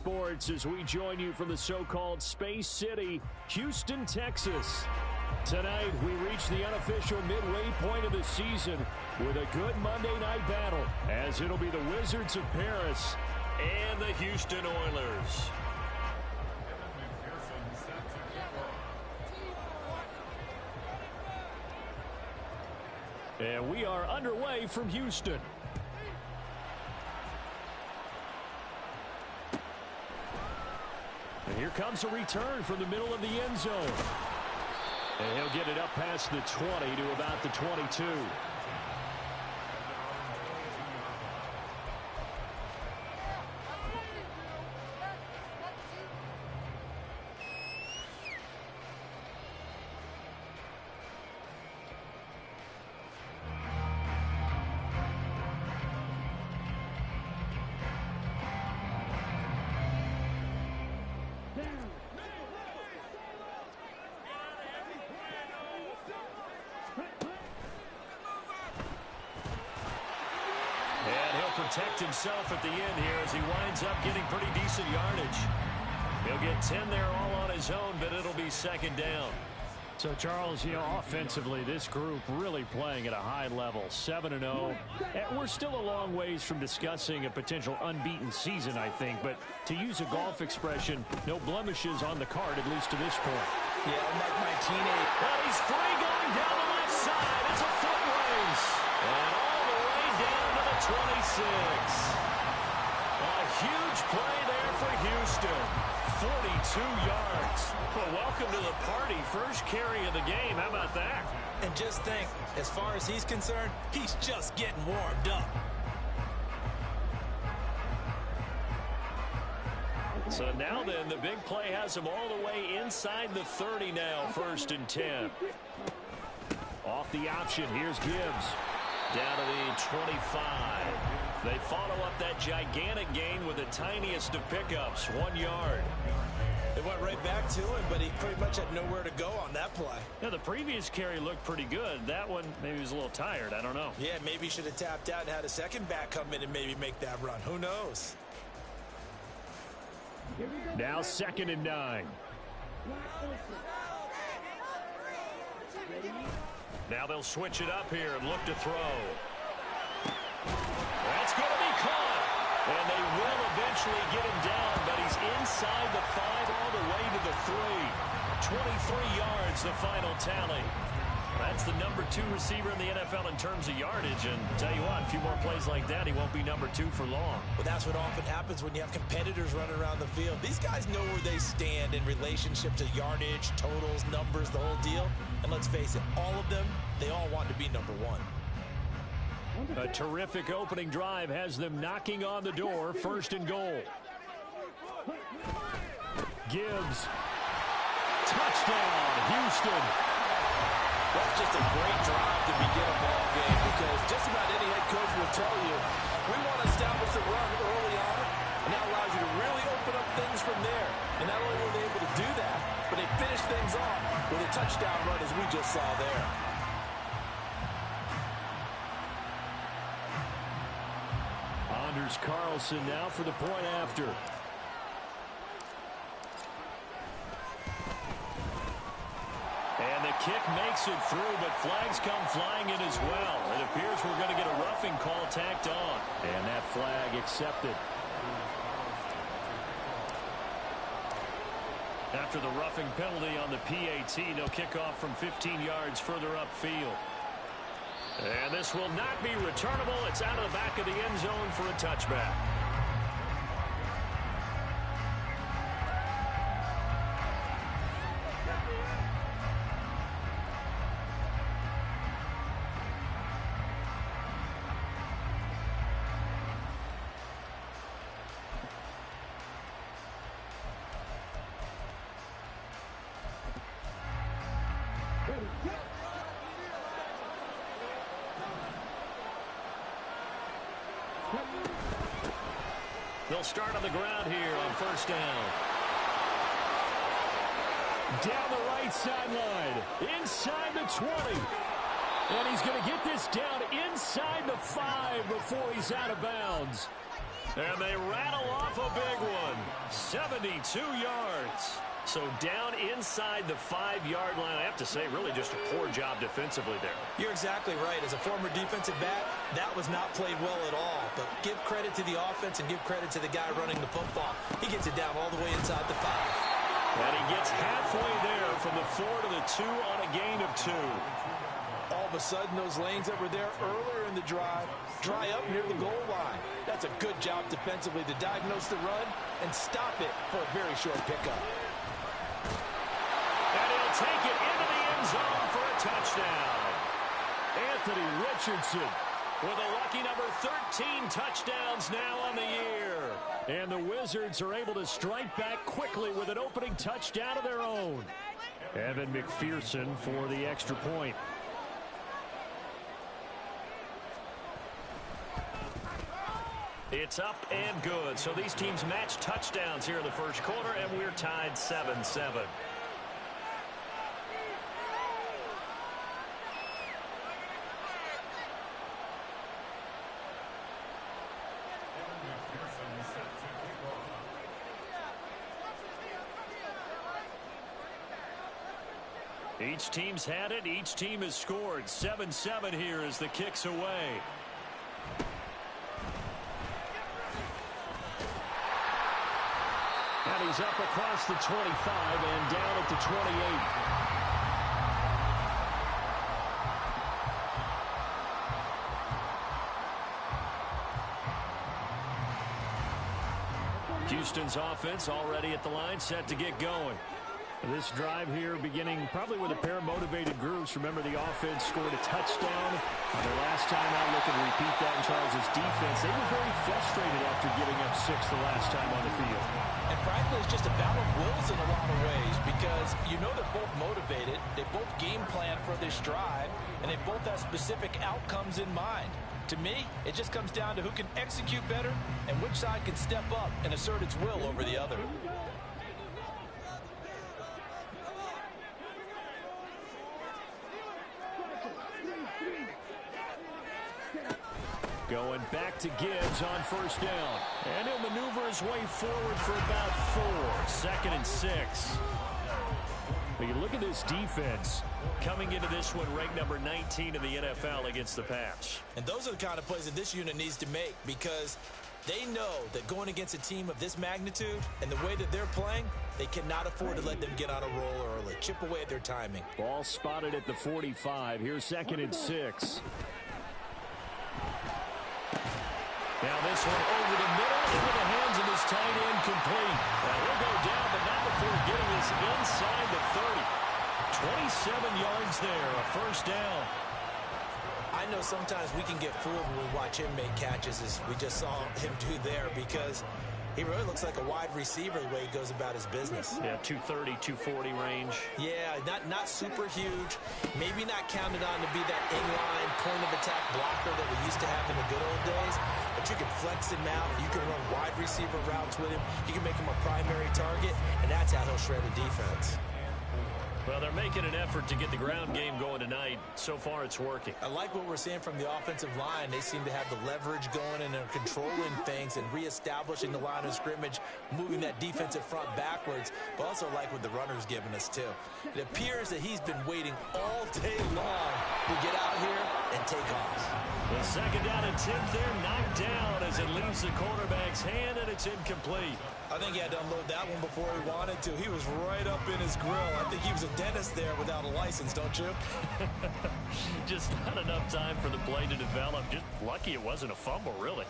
Sports as we join you from the so-called Space City, Houston, Texas. Tonight, we reach the unofficial midway point of the season with a good Monday night battle, as it'll be the Wizards of Paris and the Houston Oilers. And we are underway from Houston. And here comes a return from the middle of the end zone. And he'll get it up past the 20 to about the 22. Protect himself at the end here as he winds up getting pretty decent yardage. He'll get 10 there all on his own, but it'll be second down. So, Charles, offensively, this group really playing at a high level, 7-0. We're still a long ways from discussing a potential unbeaten season, I think. But to use a golf expression, no blemishes on the card, at least to this point. Yeah, like my teenage. Well, he's free going down the left side. It's a foot race. And all the way down to the 26. A huge play there for Houston. 42 yards. Well, welcome to the party. First carry of the game. How about that? And just think, as far as he's concerned, he's just getting warmed up. So now then, the big play has him all the way inside the 30 now, 1st and 10. Off the option, here's Gibbs. Down to the 25. They follow up that gigantic gain with the tiniest of pickups, 1 yard. It went right back to him, but he pretty much had nowhere to go on that play. Now, the previous carry looked pretty good. That one, maybe he was a little tired. I don't know. Yeah, maybe he should have tapped out and had a second back come in and maybe make that run. Who knows? Now 2nd and 9. Now they'll switch it up here and look to throw. That's going to be caught. And they will eventually get him down, but he's inside the 5 all the way to the 3. 23 yards, the final tally. That's the number 2 receiver in the NFL in terms of yardage. And tell you what, a few more plays like that, he won't be number 2 for long. Well, that's what often happens when you have competitors running around the field. These guys know where they stand in relationship to yardage, totals, numbers, the whole deal. And let's face it, all of them, they all want to be number 1. A terrific opening drive has them knocking on the door, 1st and goal. Gibbs. Touchdown, Houston. That's just a great drive to begin a ball game because just about any head coach will tell you, we want to establish the run early on, and that allows you to really open up things from there. And not only were they able to do that, but they finished things off with a touchdown run as we just saw there. Anders Carlson now for the point after. And the kick makes it through, but flags come flying in as well. It appears we're going to get a roughing call tacked on. And that flag accepted. After the roughing penalty on the PAT, they'll kick off from 15 yards further upfield. And this will not be returnable. It's out of the back of the end zone for a touchback. They'll start on the ground here on 1st down. Down the right sideline, inside the 20. And he's going to get this down inside the 5 before he's out of bounds. And they rattle off a big one. 72 yards. So down inside the 5-yard line. I have to say, really just a poor job defensively there. You're exactly right. As a former defensive back, that was not played well at all. But give credit to the offense and give credit to the guy running the football. He gets it down all the way inside the 5. And he gets halfway there from the 4 to the 2 on a gain of 2. All of a sudden, those lanes that were there earlier in the drive dry up near the goal line. That's a good job defensively to diagnose the run and stop it for a very short pickup. And he'll take it into the end zone for a touchdown. Anthony Richardson with a lucky number 13 touchdowns now on the year. And the Wizards are able to strike back quickly with an opening touchdown of their own. Evan McPherson for the extra point. It's up and good. So these teams match touchdowns here in the first quarter, and we're tied 7-7. Each team's had it. Each team has scored. 7-7 here as the kick's away. And he's up across the 25 and down at the 28. Houston's offense already at the line, set to get going. This drive here beginning probably with a pair of motivated groups. Remember, the offense scored a touchdown. The last time out, looking to repeat that in Charles' defense. They were very frustrated after giving up 6 the last time on the field. And frankly, it's just a battle of wills in a lot of ways because you know they're both motivated. They both game plan for this drive, and they both have specific outcomes in mind. To me, it just comes down to who can execute better and which side can step up and assert its will over the other. Going back to Gibbs on first down. And he'll maneuver his way forward for about 4. 2nd and 6. But you look at this defense coming into this one ranked number 19 in the NFL against the pass. And those are the kind of plays that this unit needs to make because they know that going against a team of this magnitude and the way that they're playing, they cannot afford to let them get on a roll early. Chip away at their timing. Ball spotted at the 45. Here's 2nd and 6. Now this one over the middle, into the hands of his tight end, complete. Now he'll go down, but not before getting this inside the 30. 27 yards there, a first down. I know sometimes we can get fooled when we watch him make catches, as we just saw him do there, because he really looks like a wide receiver the way he goes about his business. Yeah, 230, 240 range. Yeah, not super huge. Maybe not counted on to be that inline point-of-attack blocker that we used to have in the good old days. But you can flex him out. You can run wide receiver routes with him. You can make him a primary target, and that's how he'll shred a defense. Well, they're making an effort to get the ground game going tonight. So far, it's working. I like what we're seeing from the offensive line. They seem to have the leverage going and they're controlling things and reestablishing the line of scrimmage, moving that defensive front backwards, but also like what the runner's giving us, too. It appears that he's been waiting all day long to get out here and take off. The 2nd down attempt there knocked down as it leaves the quarterback's hand, and it's incomplete. I think he had to unload that one before he wanted to. He was right up in his grill. I think he was a dentist there without a license, don't you? Just not enough time for the play to develop. Just lucky it wasn't a fumble, really.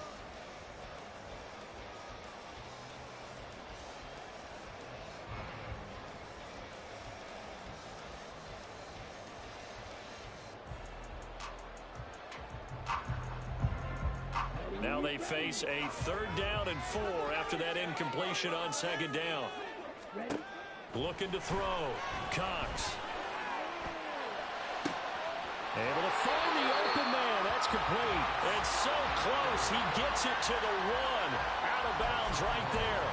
Now they face a 3rd down and 4 after that incompletion on 2nd down. Looking to throw. Cox. Able to find the open man. That's complete. It's so close. He gets it to the 1. Out of bounds right there.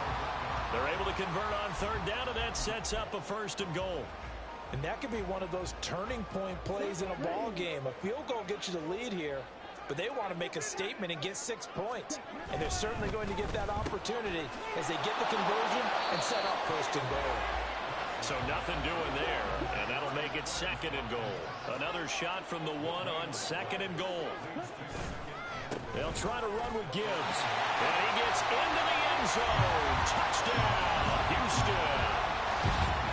They're able to convert on 3rd down, and that sets up a 1st and goal. And that could be one of those turning point plays in a ball game. A field goal gets you the lead here. but they want to make a statement and get 6 points. And they're certainly going to get that opportunity as they get the conversion and set up first and goal. So nothing doing there, and that'll make it second and goal. Another shot from the one on second and goal. They'll try to run with Gibbs, and he gets into the end zone. Touchdown, Houston.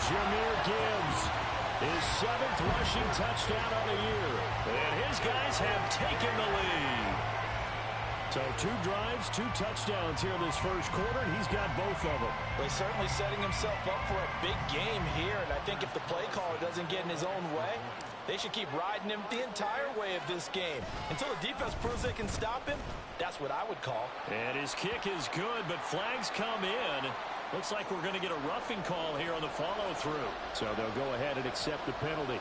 Jahmyr Gibbs, his 7th rushing touchdown on the year, and his guys have taken the lead. So 2 drives, 2 touchdowns here in this first quarter, and he's got both of them. Well, he's certainly setting himself up for a big game here, and I think if the play caller doesn't get in his own way, they should keep riding him the entire way of this game. Until the defense proves they can stop him, that's what I would call. And his kick is good, but flags come in. Looks like we're going to get a roughing call here on the follow-through. So they'll go ahead and accept the penalty.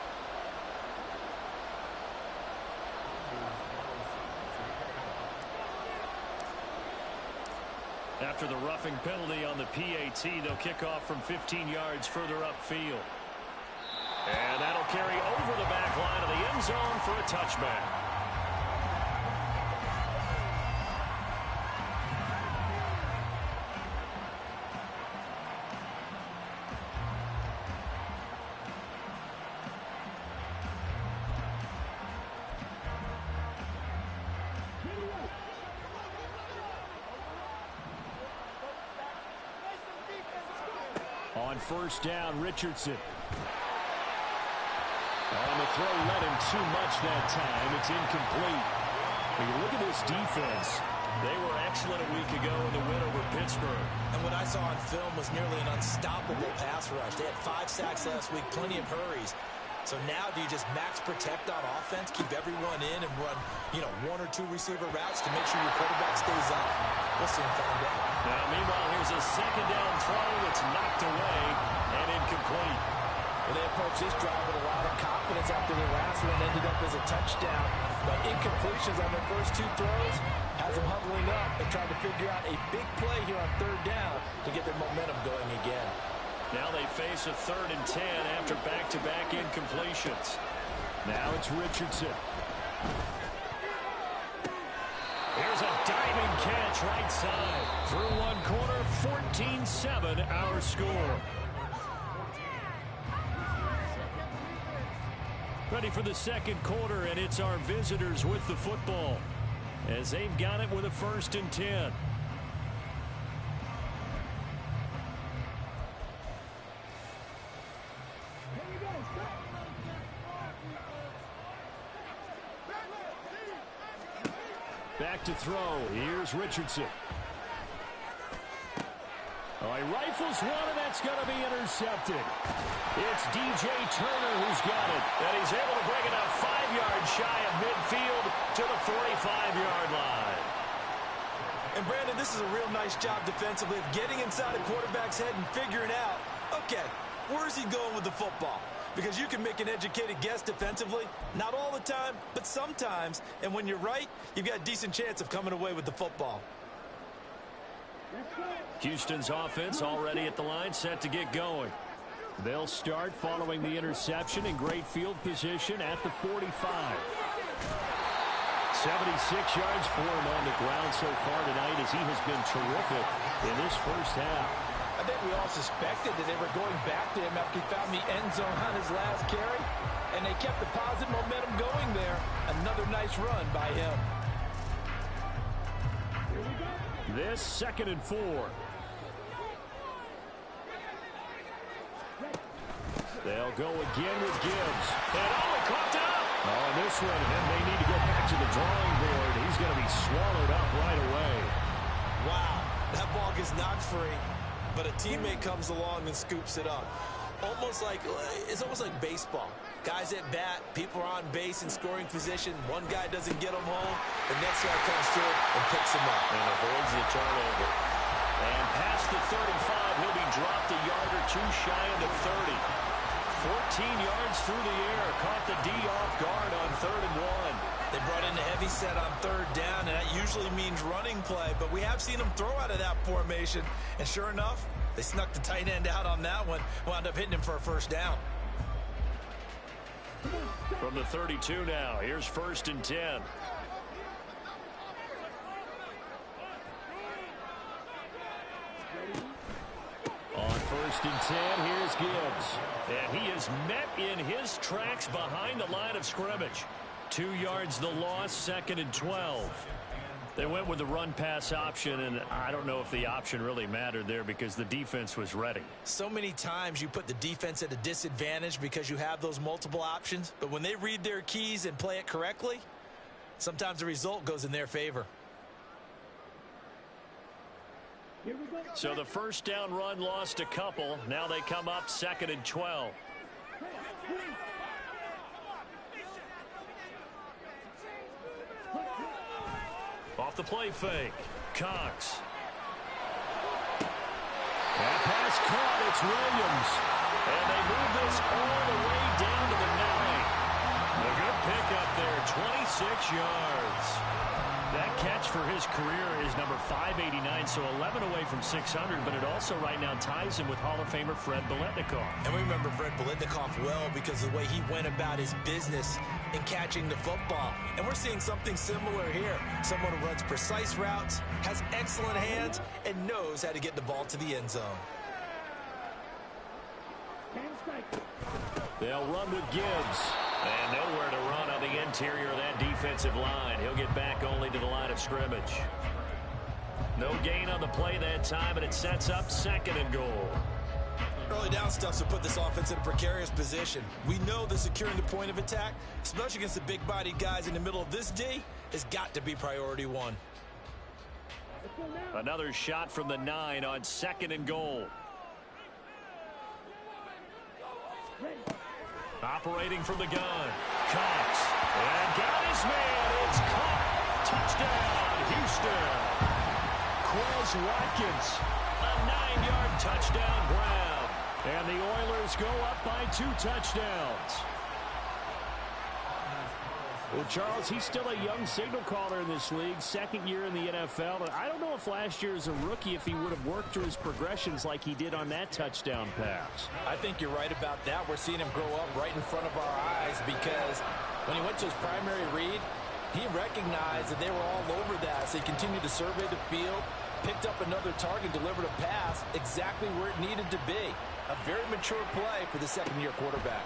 After the roughing penalty on the PAT, they'll kick off from 15 yards further upfield. And that'll carry over the back line of the end zone for a touchback. On first down, Richardson. On the throw, let him too much that time. It's incomplete. When you look at this defense, they were excellent a week ago in the win over Pittsburgh. And what I saw on film was nearly an unstoppable pass rush. They had 5 sacks last week, plenty of hurries. So now do you just max protect on offense, keep everyone in, and run, 1 or 2 receiver routes to make sure your quarterback stays up? We'll soon find out. Now, meanwhile, here's a second down throw that's knocked away and incomplete. Well, they approached this drive with a lot of confidence after the last one ended up as a touchdown. But incompletions on their first 2 throws has them huddling up and trying to figure out a big play here on third down to get their momentum going again. Now they face a 3rd and 10 after back-to-back incompletions. Now it's Richardson. Here's a diving catch right side. Through one corner, 14-7 our score. Ready for the second quarter, and it's our visitors with the football as they've got it with a 1st and 10. Back to throw. Here's Richardson. Oh, he rifles one, and that's going to be intercepted. It's DJ Turner who's got it. And he's able to bring it up 5 yards shy of midfield to the 45-yard line. And, Brandon, this is a real nice job defensively of getting inside a quarterback's head and figuring out, okay, where's he going with the football? Because you can make an educated guess defensively. Not all the time, but sometimes. And when you're right, you've got a decent chance of coming away with the football. Houston's offense already at the line, set to get going. They'll start following the interception in great field position at the 45. 76 yards for him on the ground so far tonight as he has been terrific in this first half. I think we all suspected that they were going back to him after he found the end zone on his last carry, and they kept the positive momentum going there. Another nice run by him. This 2nd and 4. They'll go again with Gibbs. And he caught up. On this one, and they need to go back to the drawing board. He's going to be swallowed up right away. Wow, that ball gets knocked free. But a teammate comes along and scoops it up. It's almost like baseball. Guys at bat, people are on base in scoring position. One guy doesn't get them home. The next guy comes through and picks him up. And avoids the turnover. And past the 35, he'll be dropped a yard or 2 shy of the 30. 14 yards through the air. Caught the D off guard on 3rd and 1. They brought in a heavy set on 3rd down, and that usually means running play. But we have seen them throw out of that formation. And sure enough, they snuck the tight end out on that one. Wound up hitting him for a 1st down. From the 32 now, here's 1st and 10. First and 10, here's Gibbs. And he is met in his tracks behind the line of scrimmage. 2 yards the loss, 2nd and 12. They went with the run-pass option, and I don't know if the option really mattered there because the defense was ready. So many times you put the defense at a disadvantage because you have those multiple options, but when they read their keys and play it correctly, sometimes the result goes in their favor. So the first down run lost a couple. Now they come up 2nd and 12. Off the play fake. Cox. That pass caught. It's Williams. And they move this all the way down to the 9. A good pickup there. 26 yards. That catch for his career is number 589, so 11 away from 600, but it also right now ties him with Hall of Famer Fred Biletnikoff. And we remember Fred Biletnikoff well because of the way he went about his business in catching the football. And we're seeing something similar here. Someone who runs precise routes, has excellent hands, and knows how to get the ball to the end zone. They'll run with Gibbs. And nowhere to run on the interior of that defensive line. He'll get back only to the line of scrimmage. No gain on the play that time, and it sets up 2nd and goal. Early down stuff to put this offense in a precarious position. We know that securing the point of attack, especially against the big-bodied guys in the middle of this D, has got to be priority one. Another shot from the 9 on 2nd and goal. Operating from the gun. Cox. And got his man. It's caught. Touchdown, Houston. Quez Watkins. A 9-yard touchdown grab. And the Oilers go up by 2 touchdowns. Well, Charles, he's still a young signal caller in this league, 2nd year in the NFL. And I don't know if last year as a rookie if he would have worked through his progressions like he did on that touchdown pass. I think you're right about that. We're seeing him grow up right in front of our eyes because when he went to his primary read, he recognized that they were all over that. So he continued to survey the field, picked up another target, delivered a pass exactly where it needed to be. A very mature play for the 2nd-year quarterback.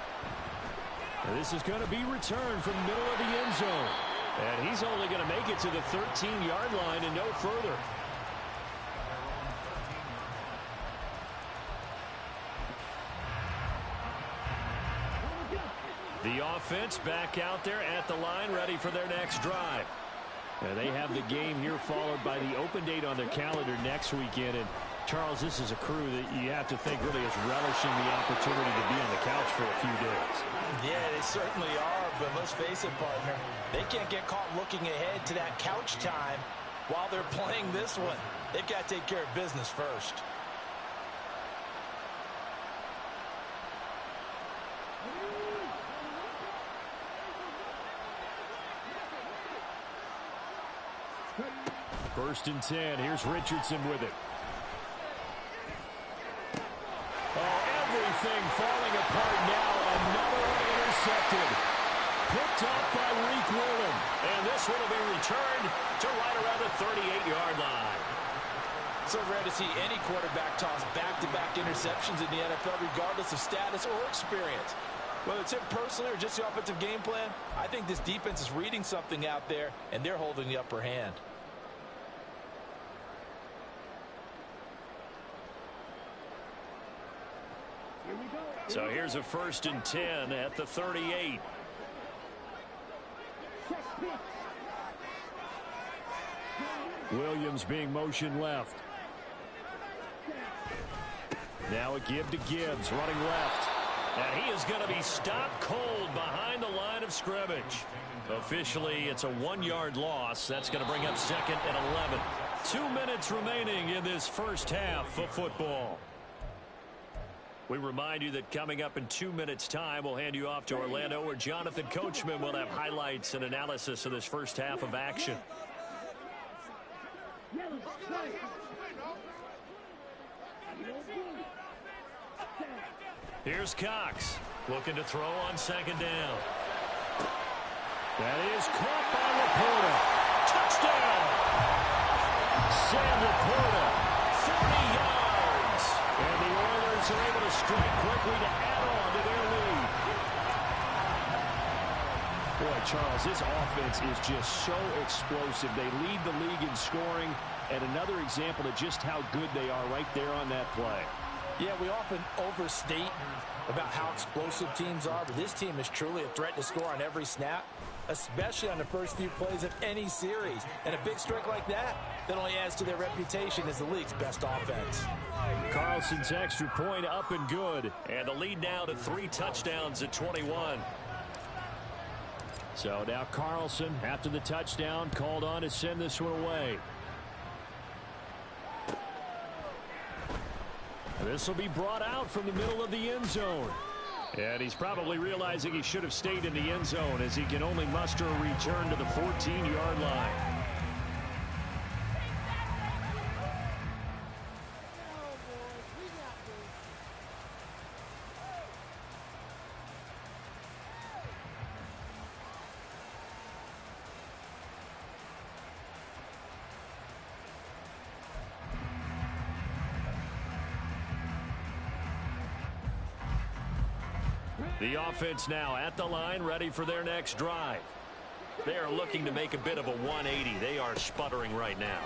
This is going to be returned from the middle of the end zone. And he's only going to make it to the 13-yard line and no further. The offense back out there at the line, ready for their next drive. And they have the game here followed by the open date on their calendar next weekend. And Charles, this is a crew that you have to think really is relishing the opportunity to be on the couch for a few days. Yeah, they certainly are, but let's face it, partner. They can't get caught looking ahead to that couch time while they're playing this one. They've got to take care of business first. First and 10. Here's Richardson with it. Oh, everything falling apart now. Another one intercepted. Picked up by Reek Woolen. And this one will be returned to right around the 38-yard line. So rare to see any quarterback toss back-to-back interceptions in the NFL, regardless of status or experience. Whether it's him personally or just the offensive game plan, I think this defense is reading something out there, and they're holding the upper hand. So here's a 1st and 10 at the 38. Williams being motioned left. Now a give to Gibbs, running left. And he is going to be stopped cold behind the line of scrimmage. Officially, it's a 1-yard loss. That's going to bring up 2nd and 11. 2 minutes remaining in this first half of football. We remind you that coming up in 2 minutes' time, we'll hand you off to Orlando, where Jonathan Coachman will have highlights and analysis of this first half of action. Here's Cox, looking to throw on 2nd down. That is caught by Laporta. Touchdown! Sam Laporta, 40 yards. And the Oilers Giants are able to strike quickly to add on to their lead. Boy, Charles, this offense is just so explosive. They lead the league in scoring, and another example of just how good they are right there on that play. Yeah, we often overstate about how explosive teams are, but this team is truly a threat to score on every snap, especially on the first few plays of any series. And a big strike like that only adds to their reputation as the league's best offense. Carlson's extra point up and good, and the lead now to 3 touchdowns at 21. So now Carlson, after the touchdown, called on to send this one away. This will be brought out from the middle of the end zone. And he's probably realizing he should have stayed in the end zone as he can only muster a return to the 14-yard line. The offense now at the line, ready for their next drive. They are looking to make a bit of a 180. They are sputtering right now.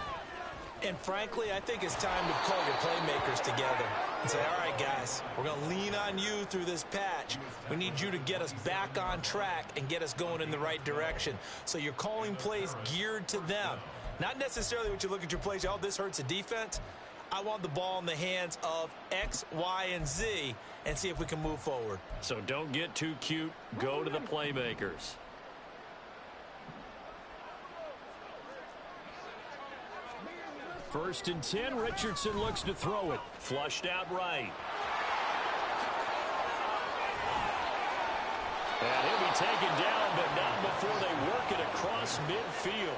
And frankly, I think it's time to call your playmakers together and say, all right, guys, we're going to lean on you through this patch. We need you to get us back on track and get us going in the right direction. So you're calling plays geared to them. Not necessarily what you look at your plays, oh, this hurts the defense. I want the ball in the hands of X, Y, and Z and see if we can move forward. So don't get too cute. Go to the playmakers. First and 10, Richardson looks to throw it. Flushed out right. And he'll be taken down, but not before they work it across midfield.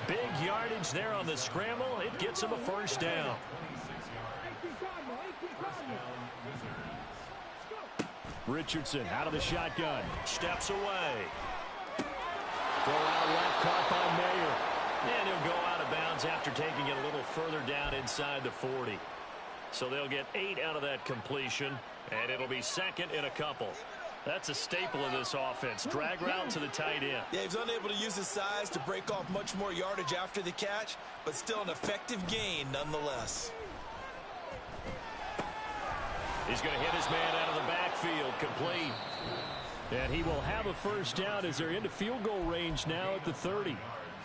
Big yardage there on the scramble. It gets him a first down. Richardson out of the shotgun. Steps away. Throw out left, caught by Mayer. And he'll go out of bounds after taking it a little further down inside the 40. So they'll get 8 out of that completion, and it'll be second and a couple. That's a staple of this offense. Drag route to the tight end. Yeah, he's unable to use his size to break off much more yardage after the catch, but still an effective gain nonetheless. He's going to hit his man out of the backfield, complete. And he will have a first down as they're into field goal range now at the 30.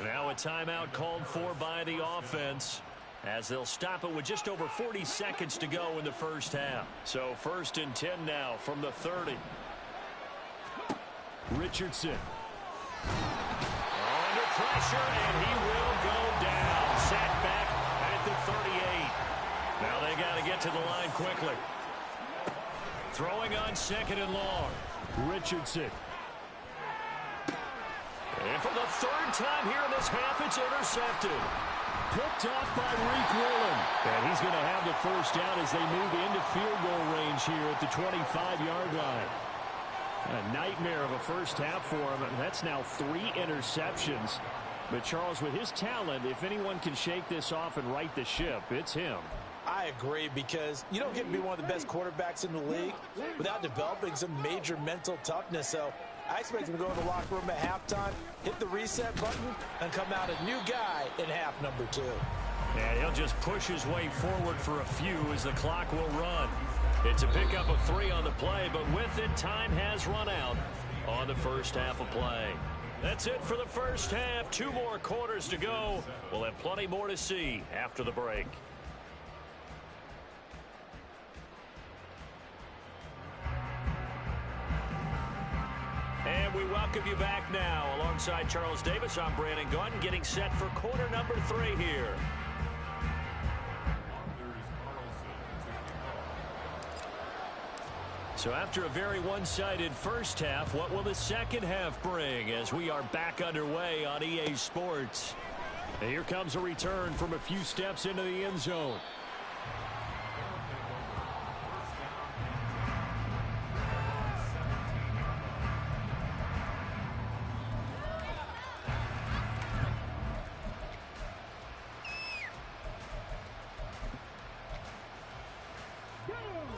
Now a timeout called for by the offense as they'll stop it with just over 40 seconds to go in the first half. So first and 10 now from the 30. Richardson. Under pressure, and he will go down. Sacked back at the 38. Now they got to get to the line quickly. Throwing on second and long. Richardson. And for the third time here in this half, it's intercepted. Picked off by Reek Woolen. And he's going to have the first down as they move into field goal range here at the 25-yard line. A nightmare of a first half for him. And that's now 3 interceptions. But Charles, with his talent, if anyone can shake this off and right the ship, it's him. I agree, because you don't get to be one of the best quarterbacks in the league without developing some major mental toughness. So I expect him to go in the locker room at halftime, hit the reset button, and come out a new guy in half number 2. And he'll just push his way forward for a few as the clock will run. It's a pickup of 3 on the play, but with it, time has run out on the first half of play. That's it for the first half. 2 more quarters to go. We'll have plenty more to see after the break. And we welcome you back now. Alongside Charles Davis, I'm Brandon Gaudin, getting set for quarter number 3 here. So after a very one-sided first half, what will the second half bring as we are back underway on EA Sports? And here comes a return from a few steps into the end zone.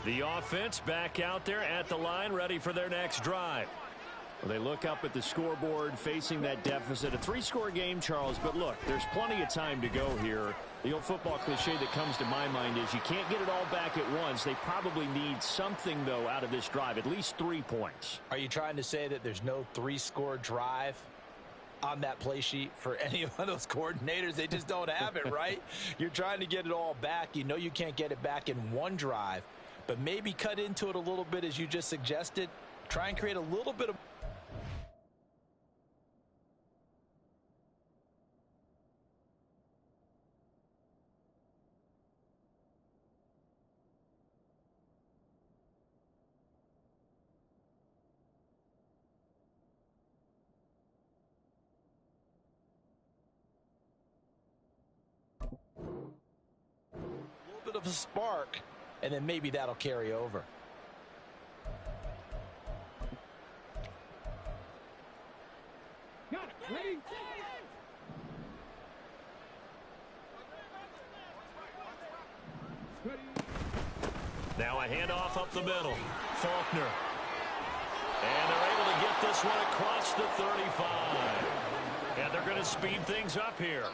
The offense back out there at the line, ready for their next drive. Well, they look up at the scoreboard, facing that deficit. A 3-score game, Charles, but look, there's plenty of time to go here. The old football cliche that comes to my mind is you can't get it all back at once. They probably need something, though, out of this drive, at least 3 points. Are you trying to say that there's no 3-score drive on that play sheet for any of those coordinators? They just don't have it, right? You're trying to get it all back. You know you can't get it back in one drive, but maybe cut into it a little bit as you just suggested. Try and create a little bit of of a spark, and then maybe that'll carry over. Now a handoff up the middle. Faulkner. And they're able to get this one across the 35. And they're going to speed things up here.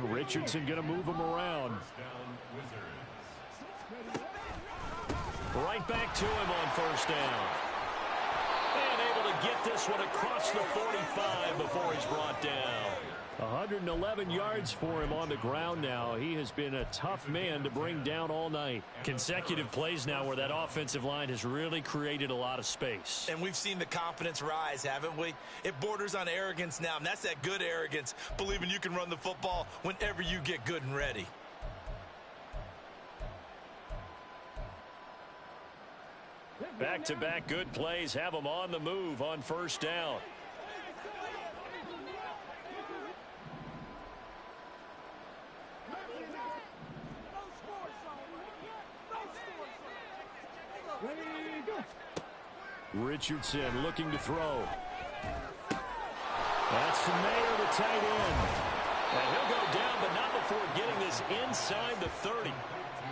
Richardson going to move him around. Right back to him on first down. And able to get this one across the 45 before he's brought down. 111 yards for him on the ground now. He has been a tough man to bring down all night. Consecutive plays now where that offensive line has really created a lot of space. And we've seen the confidence rise, haven't we? It borders on arrogance now, and that's that good arrogance, believing you can run the football whenever you get good and ready. Back-to-back good plays have them on the move on first down. Richardson looking to throw. That's from Mayer, the tight end. And he'll go down, but not before getting this inside the 30.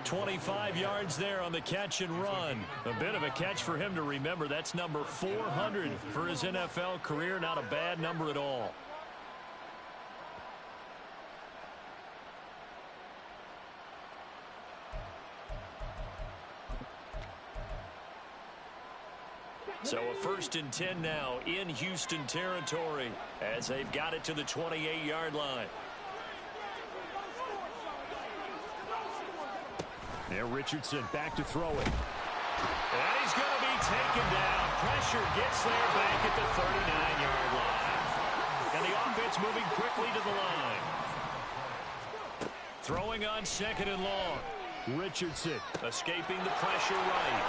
25 yards there on the catch and run. A bit of a catch for him to remember. That's number 400 for his NFL career. Not a bad number at all. So a 1st and 10 now in Houston territory as they've got it to the 28-yard line. There, Richardson back to throw it. And he's going to be taken down. Pressure gets there back at the 39-yard line. And the offense moving quickly to the line. Throwing on 2nd and long. Richardson escaping the pressure right.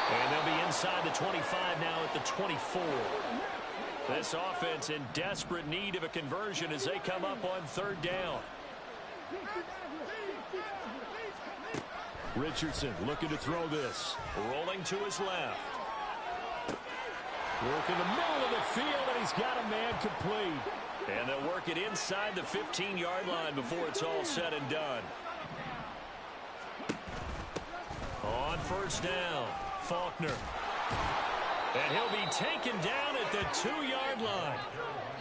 And they'll be inside the 25 now at the 24. This offense in desperate need of a conversion as they come up on 3rd down. Richardson looking to throw this. Rolling to his left. Work in the middle of the field, and he's got a man complete. And they'll work it inside the 15-yard line before it's all said and done. On 1st down, Faulkner. And he'll be taken down at the 2-yard line.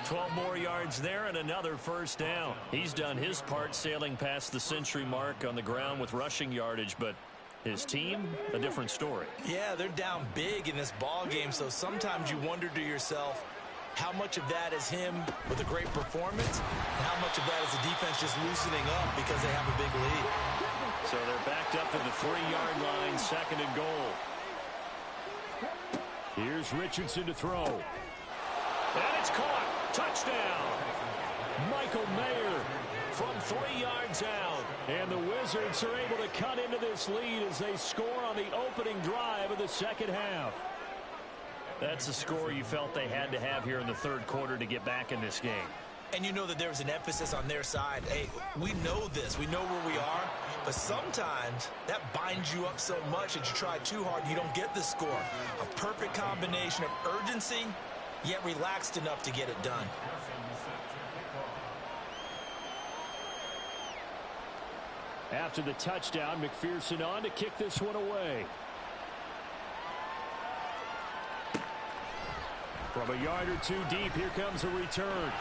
12 more yards there and another 1st down. He's done his part sailing past the century mark on the ground with rushing yardage, but his team, a different story. Yeah, they're down big in this ball game, so sometimes you wonder to yourself how much of that is him with a great performance and how much of that is the defense just loosening up because they have a big lead. So they're backed up to the 3-yard line, 2nd and goal. Here's Richardson to throw. And it's caught. Touchdown. Michael Mayer from 3 yards out. And the Wizards are able to cut into this lead as they score on the opening drive of the 2nd half. That's a score you felt they had to have here in the 3rd quarter to get back in this game. And you know that there's an emphasis on their side. Hey, we know this. We know where we are. But sometimes that binds you up so much that you try too hard, you don't get the score. A perfect combination of urgency, yet relaxed enough to get it done. After the touchdown, McPherson on to kick this one away. From a yard or two deep, here comes a return.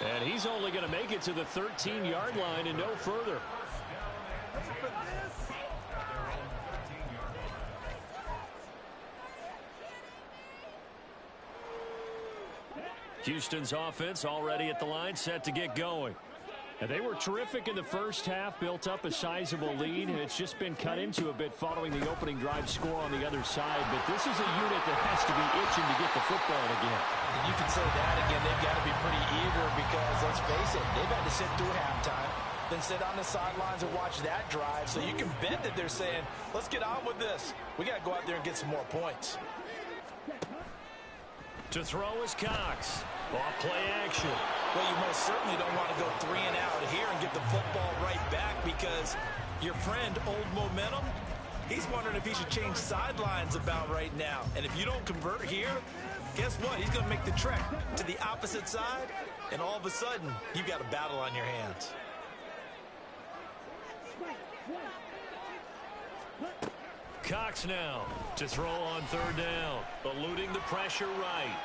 And he's only going to make it to the 13-yard line and no further. Houston's offense already at the line, set to get going. And they were terrific in the first half, built up a sizable lead. It's just been cut into a bit following the opening drive score on the other side. But this is a unit that has to be itching to get the football again. You can say that again. They've got to be pretty eager because, let's face it, they've had to sit through halftime, then sit on the sidelines and watch that drive. So you can bet that they're saying, let's get on with this. We got to go out there and get some more points. To throw is Cox. Off play action. Well, you most certainly don't want to go 3 and out here and get the football right back because your friend, Old Momentum, he's wondering if he should change sidelines about right now. And if you don't convert here, guess what? He's going to make the trek to the opposite side, and all of a sudden, you've got a battle on your hands. Cox now to throw on 3rd down, eluding the pressure right.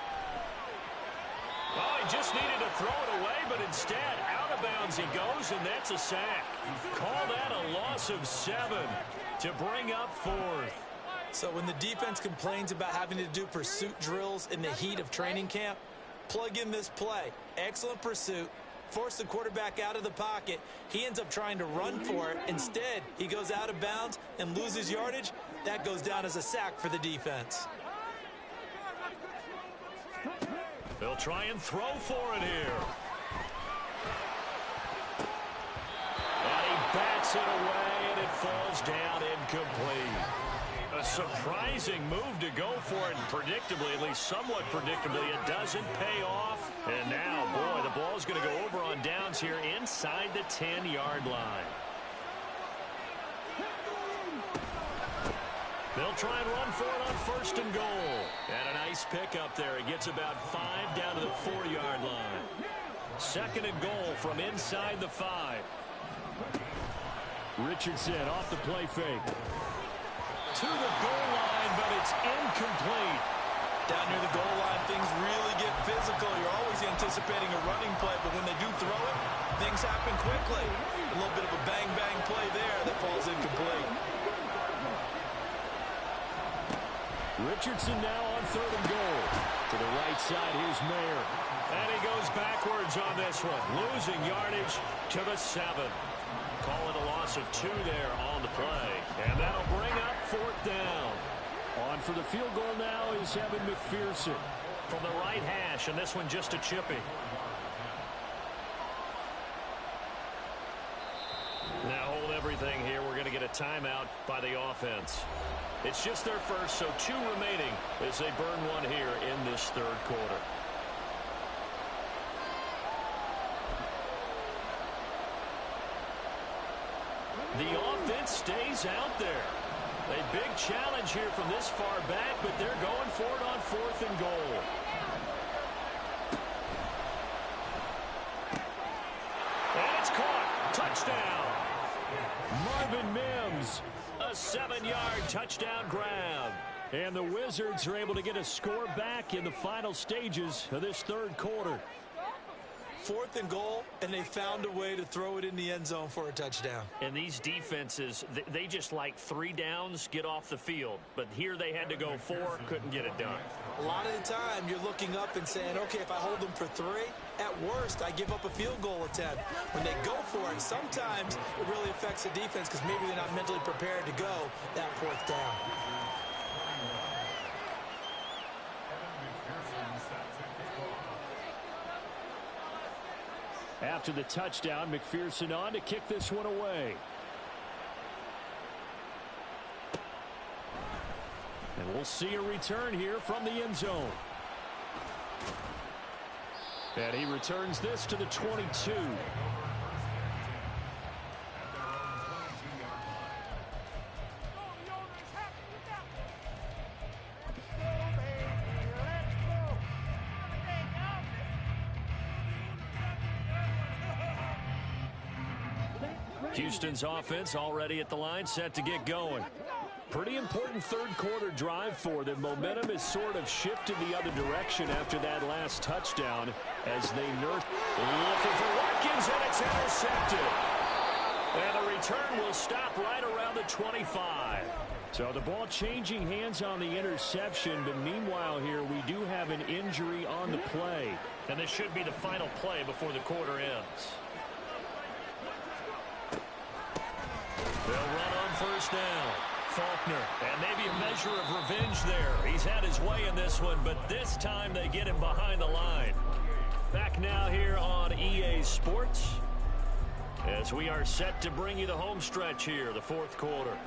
Oh, he just needed to throw it away, but instead, out of bounds he goes, and that's a sack. Call that a loss of 7 to bring up 4th. So when the defense complains about having to do pursuit drills in the heat of training camp, plug in this play. Excellent pursuit. Force the quarterback out of the pocket. He ends up trying to run for it. Instead, he goes out of bounds and loses yardage. That goes down as a sack for the defense. They'll try and throw for it here. And he bats it away, and it falls down incomplete. A surprising move to go for it, and predictably, at least somewhat predictably, it doesn't pay off. And now, boy, the ball's going to go over on downs here inside the 10-yard line. They'll try and run for it on 1st and goal. And a nice pickup there. He gets about 5 down to the 4-yard line. 2nd and goal from inside the 5. Richardson off the play fake. To the goal line, but it's incomplete. Down near the goal line, things really get physical. You're always anticipating a running play, but when they do throw it, things happen quickly. A little bit of a bang-bang play there that falls incomplete. Richardson now on 3rd and goal. To the right side, here's Mayer. And he goes backwards on this one, losing yardage to the 7. Call it a loss of 2 there on the play. And that'll bring up 4th down. On for the field goal now is Evan McPherson from the right hash, and this one just a chippy. Now hold everything here. We're going to get a timeout by the offense. It's just their first, so 2 remaining as they burn one here in this 3rd quarter. The offense stays out there. A big challenge here from this far back, but they're going for it on 4th and goal. And it's caught. Touchdown. Marvin Mims, a 7-yard touchdown grab. And the Wizards are able to get a score back in the final stages of this 3rd quarter. 4th and goal, and they found a way to throw it in the end zone for a touchdown. And these defenses, they just like 3 downs, get off the field. But here they had to go 4, couldn't get it done. A lot of the time, you're looking up and saying, okay, if I hold them for 3, at worst, I give up a field goal attempt. When they go for it, sometimes it really affects the defense because maybe they're not mentally prepared to go that 4th down. After the touchdown, McPherson on to kick this one away. And we'll see a return here from the end zone. And he returns this to the 22. Houston's offense already at the line, set to get going. Pretty important third-quarter drive for them. Momentum has sort of shifted the other direction after that last touchdown as they nurse. Looking for Watkins, and it's intercepted. And the return will stop right around the 25. So the ball changing hands on the interception, but meanwhile here we do have an injury on the play. And this should be the final play before the quarter ends. They'll run on first down. Faulkner, and maybe a measure of revenge there. He's had his way in this one, but this time they get him behind the line. Back now here on EA Sports as we are set to bring you the home stretch here, the fourth quarter.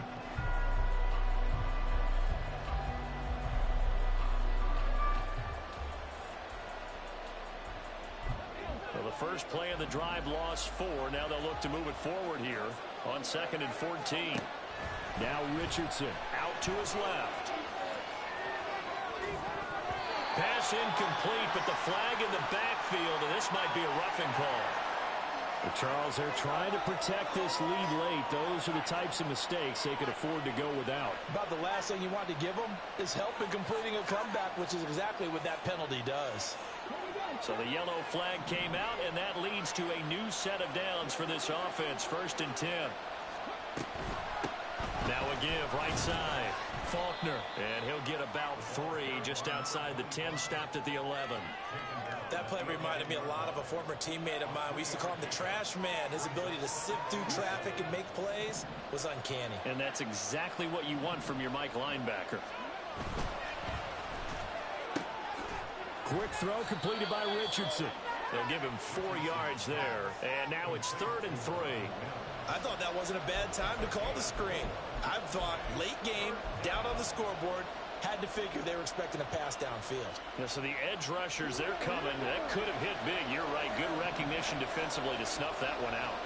Well, the first play of the drive lost 4. Now they'll look to move it forward here on 2nd and 14. Now Richardson out to his left. Pass incomplete, but the flag in the backfield, and this might be a roughing call. But Charles, they're trying to protect this lead late. Those are the types of mistakes they could afford to go without. About the last thing you want to give them is help in completing a comeback, which is exactly what that penalty does. So the yellow flag came out, and that leads to a new set of downs for this offense. 1st and 10. Now a give right side. Faulkner, and he'll get about 3 just outside the 10, stopped at the 11. That play reminded me a lot of a former teammate of mine. We used to call him the trash man. His ability to sift through traffic and make plays was uncanny. And that's exactly what you want from your Mike linebacker. Quick throw completed by Richardson. They'll give him 4 yards there. And now it's 3rd and 3. I thought that wasn't a bad time to call the screen. I thought late game, down on the scoreboard, had to figure they were expecting a pass downfield. Yeah, so the edge rushers, they're coming. That could have hit big. You're right. Good recognition defensively to snuff that one out.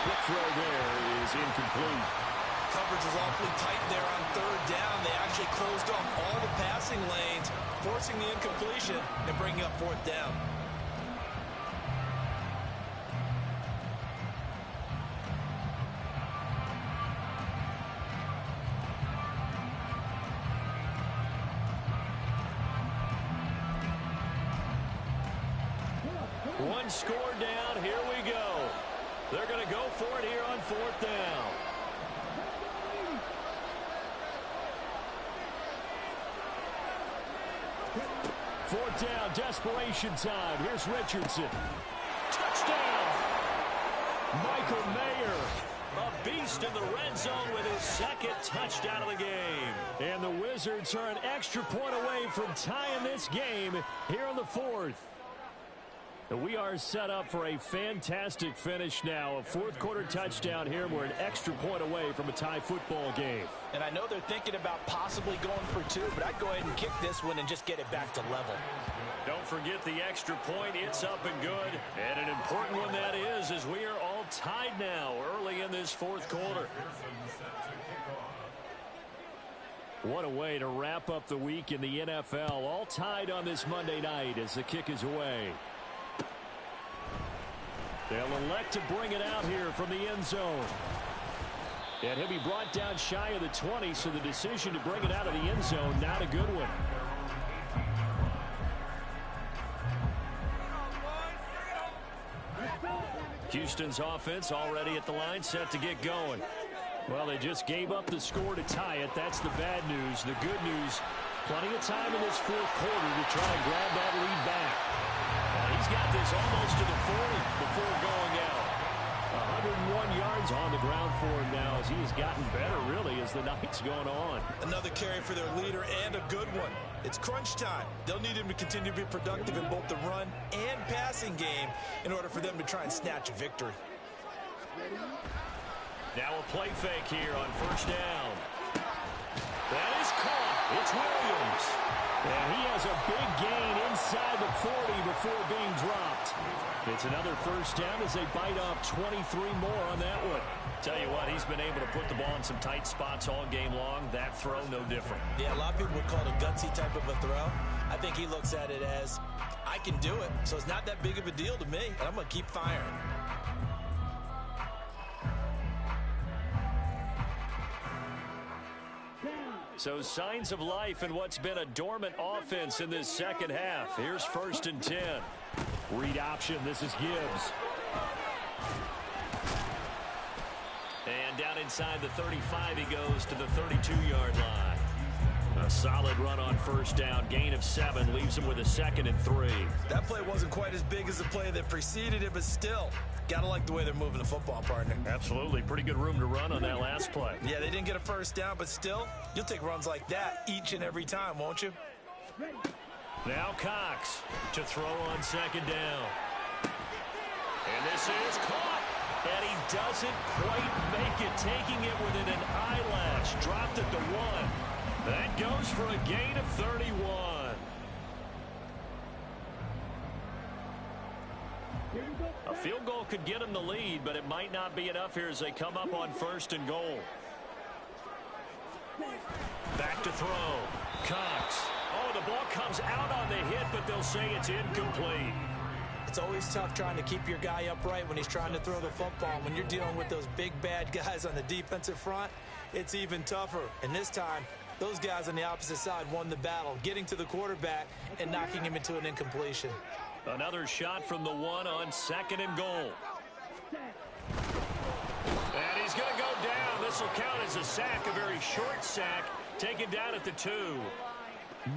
Quick throw there is incomplete. Coverage is awfully tight there on 3rd down. They actually closed off all the passing lanes, forcing the incompletion and bringing up 4th down. One score down. Here we go. They're going to go for it here on 4th down. Fourth down, desperation time. Here's Richardson. Touchdown! Michael Mayer, a beast in the red zone with his 2nd touchdown of the game. And the Wizards are an extra point away from tying this game here in the 4th. We are set up for a fantastic finish now. A 4th quarter touchdown here. We're an extra point away from a tie football game. And I know they're thinking about possibly going for 2, but I'd go ahead and kick this one and just get it back to level. Don't forget the extra point. It's up and good. And an important one that is, as we are all tied now early in this 4th quarter. What a way to wrap up the week in the NFL. All tied on this Monday night as the kick is away. They'll elect to bring it out here from the end zone. And he'll be brought down shy of the 20, so the decision to bring it out of the end zone, not a good one. Houston's offense already at the line, set to get going. Well, they just gave up the score to tie it. That's the bad news. The good news, plenty of time in this 4th quarter to try and grab that lead back. He's got this almost to the 40 before going out. 101 yards on the ground for him now as he has gotten better, really, as the night's going on. Another carry for their leader and a good one. It's crunch time. They'll need him to continue to be productive in both the run and passing game in order for them to try and snatch a victory. Now a play fake here on 1st down. That is caught. It's Williams. And he has a big gain inside the 40 before being dropped. It's another first down as they bite off 23 more on that one. Tell you what, he's been able to put the ball in some tight spots all game long. That throw, no different. Yeah, a lot of people would call it a gutsy type of a throw. I think he looks at it as, I can do it, so it's not that big of a deal to me, and I'm going to keep firing. So signs of life in what's been a dormant offense in this second half. Here's 1st and 10. Read option. This is Gibbs. And down inside the 35, he goes to the 32-yard line. A solid run on first down. Gain of 7 leaves him with a 2nd and 3. That play wasn't quite as big as the play that preceded it, but still, gotta like the way they're moving the football, partner. Absolutely. Pretty good room to run on that last play. Yeah, they didn't get a first down, but still, you'll take runs like that each and every time, won't you? Now Cox to throw on 2nd down. And this is caught. And he doesn't quite make it, taking it within an eyelash. Dropped at the 1. That goes for a gain of 31. A field goal could get him the lead, but it might not be enough here as they come up on 1st and goal. Back to throw. Cox. Oh, the ball comes out on the hit, but they'll say it's incomplete. It's always tough trying to keep your guy upright when he's trying to throw the football. When you're dealing with those big, bad guys on the defensive front, it's even tougher. And this time, those guys on the opposite side won the battle, getting to the quarterback and knocking him into an incompletion. Another shot from the 1 on 2nd and goal. And he's going to go down. This will count as a sack, a very short sack, taken down at the 2.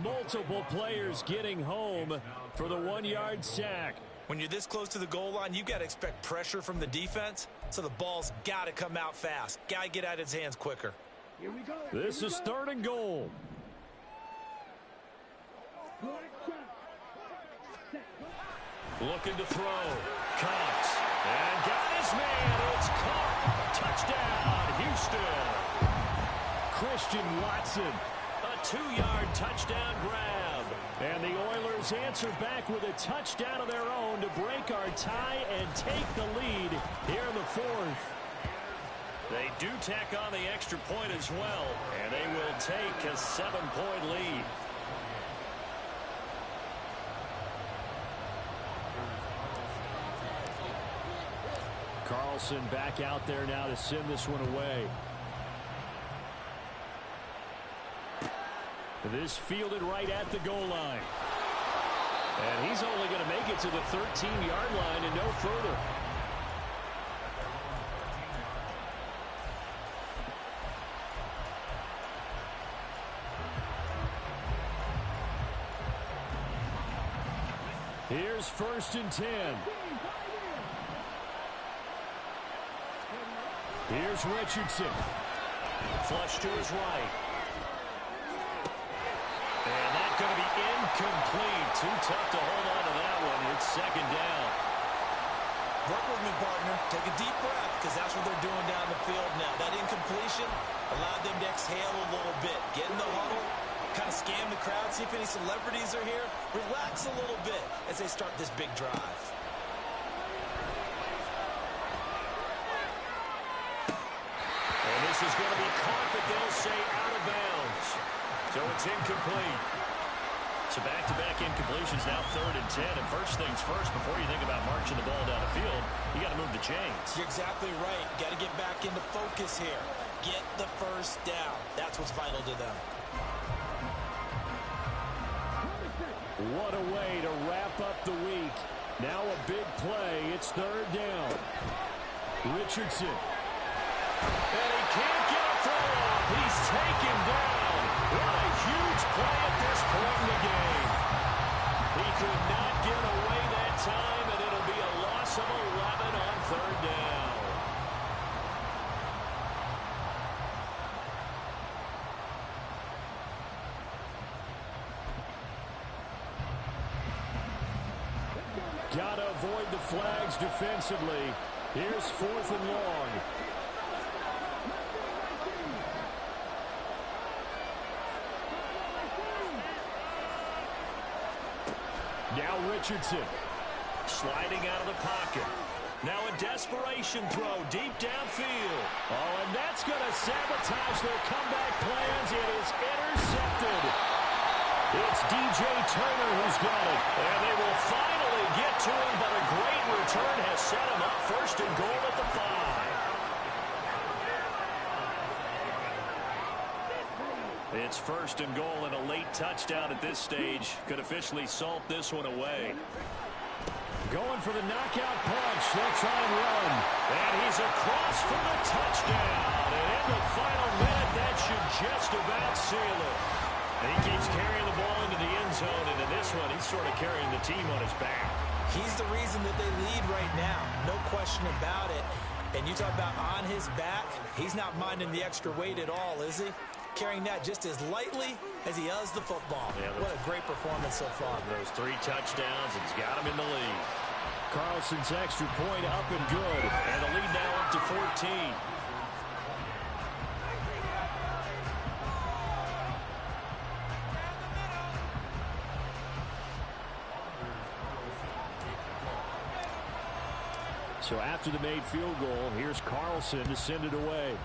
Multiple players getting home for the 1-yard sack. When you're this close to the goal line, you've got to expect pressure from the defense, so the ball's got to come out fast. Got to get out of his hands quicker. Here we go. This is 3rd and goal. Looking to throw. Cox. And got his man. It's caught. Touchdown, Houston. Christian Watson. A 2-yard touchdown grab. And the Oilers answer back with a touchdown of their own to break our tie and take the lead here in the 4th. They do tack on the extra point as well, and they will take a 7-point lead. Carlson back out there now to send this one away. This fielded right at the goal line. And he's only going to make it to the 13-yard line and no further. Here's 1st and 10. Here's Richardson. Flush to his right. And that's going to be incomplete. Too tough to hold on to that one. It's 2nd down. Work with me, partner. Take a deep breath, because that's what they're doing down the field now. That incompletion allowed them to exhale a little bit. Get in the huddle, kind of scan the crowd, see if any celebrities are here. Relax a little bit as they start this big drive. And this is going to be caught, but they'll say out of bounds. So it's incomplete. So back-to-back incompletions, now 3rd and 10. And first things first, before you think about marching the ball down the field, you got to move the chains. You're exactly right. Got to get back into focus here. Get the first down. That's what's vital to them. What a way to wrap up the week. Now a big play. It's 3rd down. Richardson. And he can't get a throw off. He's taken down. What a huge play at this point in the game. He could not get away that time, and it'll be a loss of 11 on 3rd down. Got to avoid the flags defensively. Here's 4th and long. Now Richardson. Sliding out of the pocket. Now a desperation throw deep downfield. Oh, and that's going to sabotage their comeback plans. It is intercepted. It's DJ Turner who's got it. And they will finally get to him, but a great return has set him up first and goal at the 5. It's first and goal and a late touchdown at this stage. Could officially salt this one away. Going for the knockout punch. They'll try and run. And he's across for the touchdown. And in the final minute, that should just about seal it. And he keeps carrying the ball into the end zone. And in this one, he's sort of carrying the team on his back. He's the reason that they lead right now. No question about it. And you talk about on his back, he's not minding the extra weight at all, is he? Carrying that just as lightly as he does the football. Yeah, what a great performance so far. Those 3 touchdowns, and he's got him in the lead. Carlson's extra point up and good. And the lead now up to 14. So after the made field goal, here's Carlson to send it away.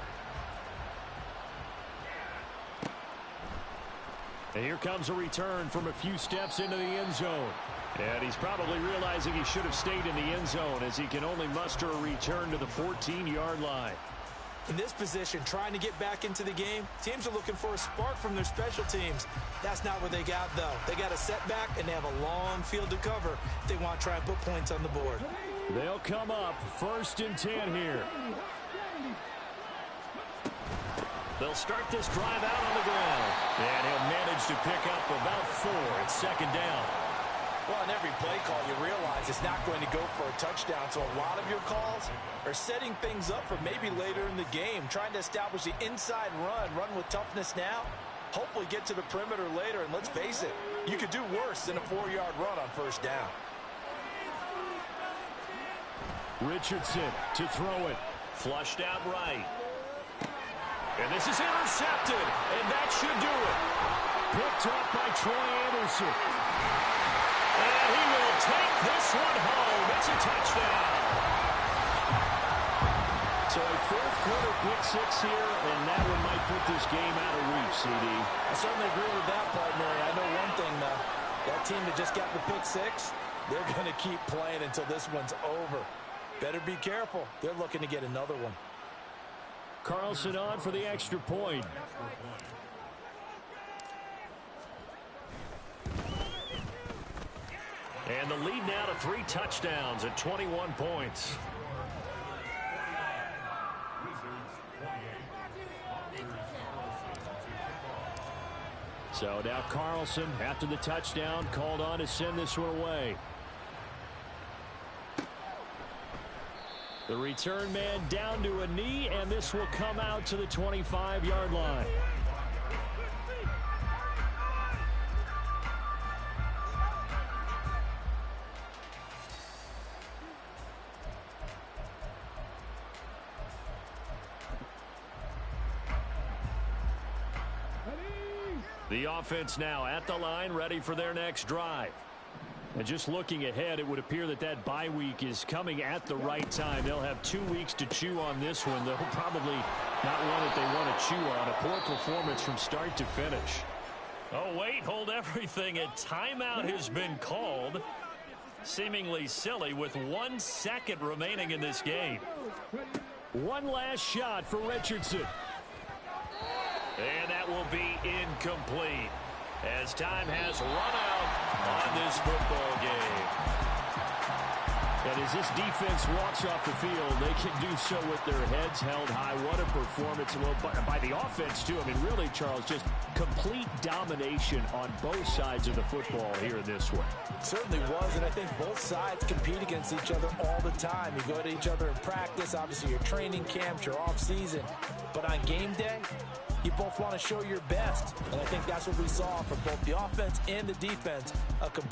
And here comes a return from a few steps into the end zone. And he's probably realizing he should have stayed in the end zone as he can only muster a return to the 14-yard line. In this position, trying to get back into the game, teams are looking for a spark from their special teams. That's not what they got, though. They got a setback, and they have a long field to cover if they want to try and put points on the board. They'll come up first and 10 here. They'll start this drive out on the ground. And he'll manage to pick up about 4 at second down. Well, in every play call, you realize it's not going to go for a touchdown. So a lot of your calls are setting things up for maybe later in the game, trying to establish the inside run with toughness now, hopefully get to the perimeter later. And let's face it, you could do worse than a 4-yard run on first down. Richardson to throw it. Flushed out right. And this is intercepted, and that should do it. Picked up by Troy Anderson. And he will take this one home. It's a touchdown. So a fourth-quarter pick-6 here, and that one might put this game out of reach, CD. I certainly agree with that, partner. I know one thing, though. That team that just got the pick-6, they're going to keep playing until this one's over. Better be careful. They're looking to get another one. Carlson on for the extra point. And the lead now to 3 touchdowns at 21 points. So now Carlson, after the touchdown, called on to send this one away. The return man down to a knee, and this will come out to the 25-yard line. The offense now at the line, ready for their next drive. And just looking ahead, it would appear that that bye week is coming at the right time. They'll have 2 weeks to chew on this one. They'll probably not one that they want to chew on. A poor performance from start to finish. Oh, wait, hold everything. A timeout has been called. Seemingly silly with 1 second remaining in this game. One last shot for Richardson. And that will be incomplete, as time has run out on this football game. And as this defense walks off the field, they can do so with their heads held high. What a performance by the offense, too. I mean, really, Charles, just complete domination on both sides of the football here in this one. It certainly was, and I think both sides compete against each other all the time. You go to each other in practice, obviously your training camps, your off-season. But on game day, you both want to show your best. And I think that's what we saw from both the offense and the defense. A complete